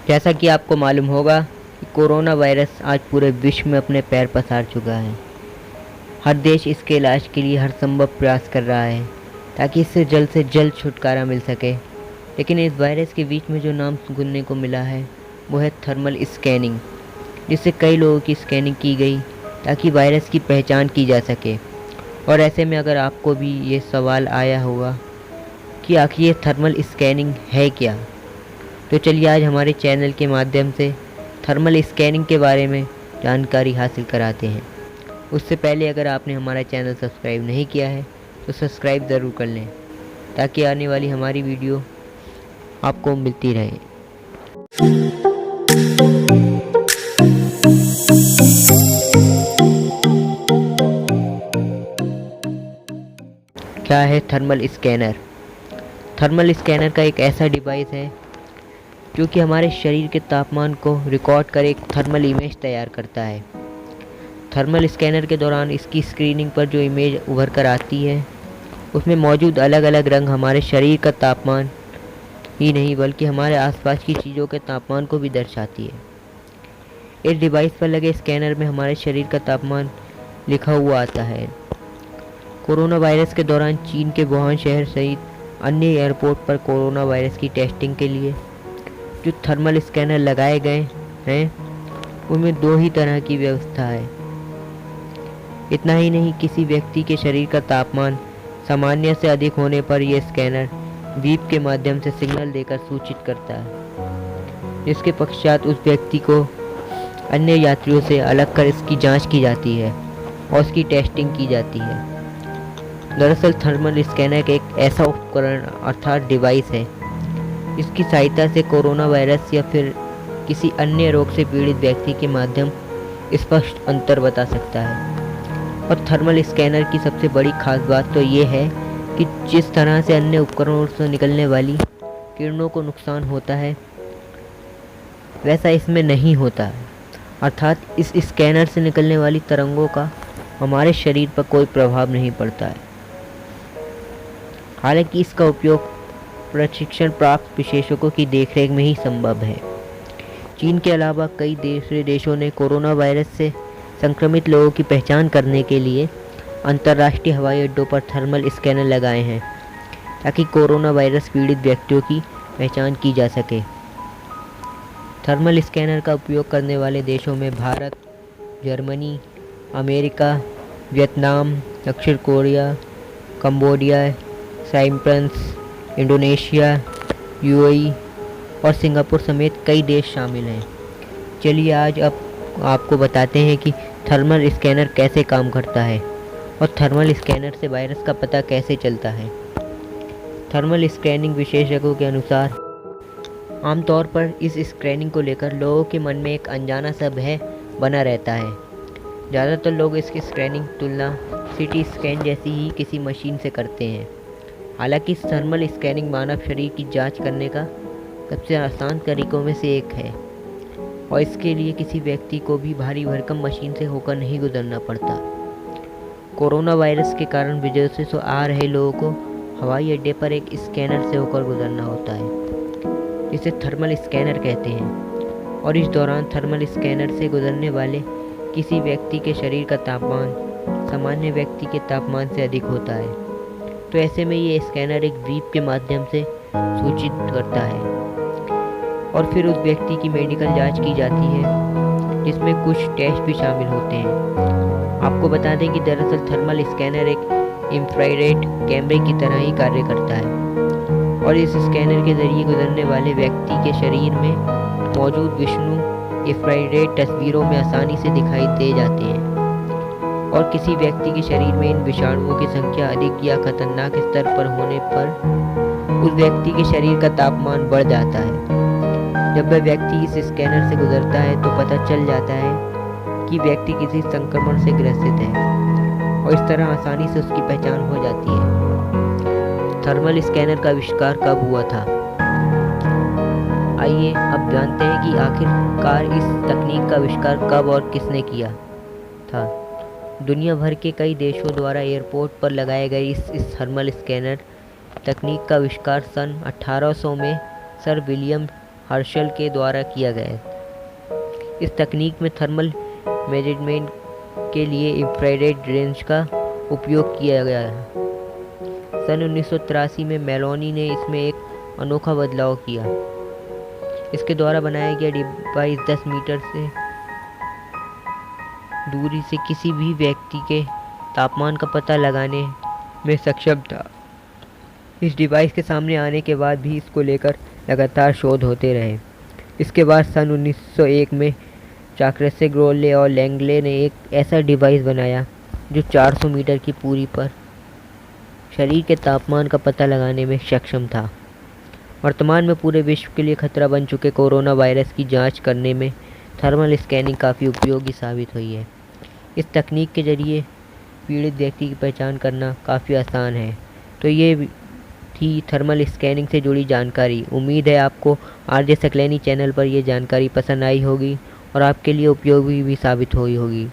जैसा कि आपको मालूम होगा कि कोरोना वायरस आज पूरे विश्व में अपने पैर पसार चुका है। हर देश इसके इलाज के लिए हर संभव प्रयास कर रहा है ताकि इससे जल्द से जल्द छुटकारा मिल सके। लेकिन इस वायरस के बीच में जो नाम सुनने को मिला है वो है थर्मल स्कैनिंग, जिससे कई लोगों की स्कैनिंग की गई ताकि वायरस की पहचान की जा सके। और ऐसे में अगर आपको भी ये सवाल आया होगा कि आखिर ये थर्मल स्कैनिंग है क्या, तो चलिए आज हमारे चैनल के माध्यम से थर्मल स्कैनिंग के बारे में जानकारी हासिल कराते हैं। उससे पहले अगर आपने हमारा चैनल सब्सक्राइब नहीं किया है तो सब्सक्राइब ज़रूर कर लें ताकि आने वाली हमारी वीडियो आपको मिलती रहे। क्या है थर्मल स्कैनर? थर्मल स्कैनर का एक ऐसा डिवाइस है जो कि हमारे शरीर के तापमान को रिकॉर्ड कर एक थर्मल इमेज तैयार करता है। थर्मल स्कैनर के दौरान इसकी स्क्रीनिंग पर जो इमेज उभर कर आती है उसमें मौजूद अलग अलग रंग हमारे शरीर का तापमान ही नहीं बल्कि हमारे आसपास की चीज़ों के तापमान को भी दर्शाती है। इस डिवाइस पर लगे स्कैनर में हमारे शरीर का तापमान लिखा हुआ आता है। कोरोना वायरस के दौरान चीन के वुहान शहर सहित अन्य एयरपोर्ट पर कोरोना वायरस की टेस्टिंग के लिए जो थर्मल स्कैनर लगाए गए हैं उनमें दो ही तरह की व्यवस्था है। इतना ही नहीं, किसी व्यक्ति के शरीर का तापमान सामान्य से अधिक होने पर यह स्कैनर बीप के माध्यम से सिग्नल देकर सूचित करता है, जिसके पश्चात उस व्यक्ति को अन्य यात्रियों से अलग कर इसकी जांच की जाती है और उसकी टेस्टिंग की जाती है। दरअसल थर्मल स्कैनर एक ऐसा उपकरण अर्थात डिवाइस है जिसकी सहायता से कोरोना वायरस या फिर किसी अन्य रोग से पीड़ित व्यक्ति के माध्यम स्पष्ट अंतर बता सकता है। और थर्मल स्कैनर की सबसे बड़ी खास बात तो ये है कि जिस तरह से अन्य उपकरणों से निकलने वाली किरणों को नुकसान होता है वैसा इसमें नहीं होता है, अर्थात इस स्कैनर से निकलने वाली तरंगों का हमारे शरीर पर कोई प्रभाव नहीं पड़ता है। हालांकि इसका उपयोग प्रशिक्षण प्राप्त विशेषज्ञों की देखरेख में ही संभव है। चीन के अलावा कई दूसरे देशों ने कोरोना वायरस से संक्रमित लोगों की पहचान करने के लिए अंतर्राष्ट्रीय हवाई अड्डों पर थर्मल स्कैनर लगाए हैं ताकि कोरोना वायरस पीड़ित व्यक्तियों की पहचान की जा सके। थर्मल स्कैनर का उपयोग करने वाले देशों में भारत, जर्मनी, अमेरिका, वियतनाम, दक्षिण Korea, Cambodia, Cyprus, Indonesia, UAE और सिंगापुर समेत कई देश शामिल हैं। चलिए आज अब आपको बताते हैं कि थर्मल स्कैनर कैसे काम करता है और थर्मल स्कैनर से वायरस का पता कैसे चलता है। थर्मल स्कैनिंग विशेषज्ञों के अनुसार आमतौर पर इस स्कैनिंग को लेकर लोगों के मन में एक अनजाना सा भय बना रहता है। ज़्यादातर लोग इसकी स्कैनिंग तुलना सीटी स्कैन जैसी ही किसी मशीन से करते हैं। हालांकि थर्मल स्कैनिंग मानव शरीर की जांच करने का सबसे आसान तरीकों में से एक है और इसके लिए किसी व्यक्ति को भी भारी भरकम मशीन से होकर नहीं गुजरना पड़ता। कोरोना वायरस के कारण विदेशों से आ रहे लोगों को हवाई अड्डे पर एक स्कैनर से होकर गुजरना होता है जिसे थर्मल स्कैनर कहते हैं। और इस दौरान थर्मल स्कैनर से गुजरने वाले किसी व्यक्ति के शरीर का तापमान सामान्य व्यक्ति के तापमान से अधिक होता है। तो ऐसे में ये स्कैनर एक बीप के माध्यम से सूचित करता है और फिर उस व्यक्ति की मेडिकल जांच की जाती है जिसमें कुछ टेस्ट भी शामिल होते हैं। आपको बता दें कि दरअसल थर्मल स्कैनर एक इंफ्रारेड कैमरे की तरह ही कार्य करता है और इस स्कैनर के जरिए गुजरने वाले व्यक्ति के शरीर में मौजूद विषाणु इंफ्रारेड तस्वीरों में आसानी से दिखाई दे जाते हैं और किसी व्यक्ति के शरीर में इन विषाणुओं की संख्या अधिक या खतरनाक स्तर पर होने पर उस व्यक्ति के शरीर का तापमान बढ़ जाता है। जब वह व्यक्ति इस स्कैनर से गुजरता है तो पता चल जाता है कि व्यक्ति किसी संक्रमण से ग्रसित है और इस तरह आसानी से उसकी पहचान हो जाती है। थर्मल स्कैनर का आविष्कार कब हुआ था? आइए अब जानते हैं कि आखिरकार इस तकनीक का आविष्कार कब और किसने किया था। दुनिया भर के कई देशों द्वारा एयरपोर्ट पर लगाए गए इस थर्मल स्कैनर तकनीक का आविष्कार सन 1800 में सर विलियम हर्शल के द्वारा किया गया। इस तकनीक में थर्मल मेजरमेंट के लिए इंफ्रारेड रेंज का उपयोग किया गया है। सन 1983 में मेलोनी ने इसमें एक अनोखा बदलाव किया। इसके द्वारा बनाया गया डिवाइस 10 मीटर से दूरी से किसी भी व्यक्ति के तापमान का पता लगाने में सक्षम था। इस डिवाइस के सामने आने के बाद भी इसको लेकर लगातार शोध होते रहे। इसके बाद सन 1901 में चाक्रेसे ग्रोले और लैंगले ने एक ऐसा डिवाइस बनाया जो 400 मीटर की दूरी पर शरीर के तापमान का पता लगाने में सक्षम था। वर्तमान में पूरे विश्व के लिए खतरा बन चुके कोरोना वायरस की जांच करने में थर्मल स्कैनिंग काफ़ी उपयोगी साबित हुई है। इस तकनीक के जरिए पीड़ित व्यक्ति की पहचान करना काफ़ी आसान है। तो ये थी थर्मल स्कैनिंग से जुड़ी जानकारी। उम्मीद है आपको आरजे सकलैनी चैनल पर यह जानकारी पसंद आई होगी और आपके लिए उपयोगी भी साबित हुई होगी।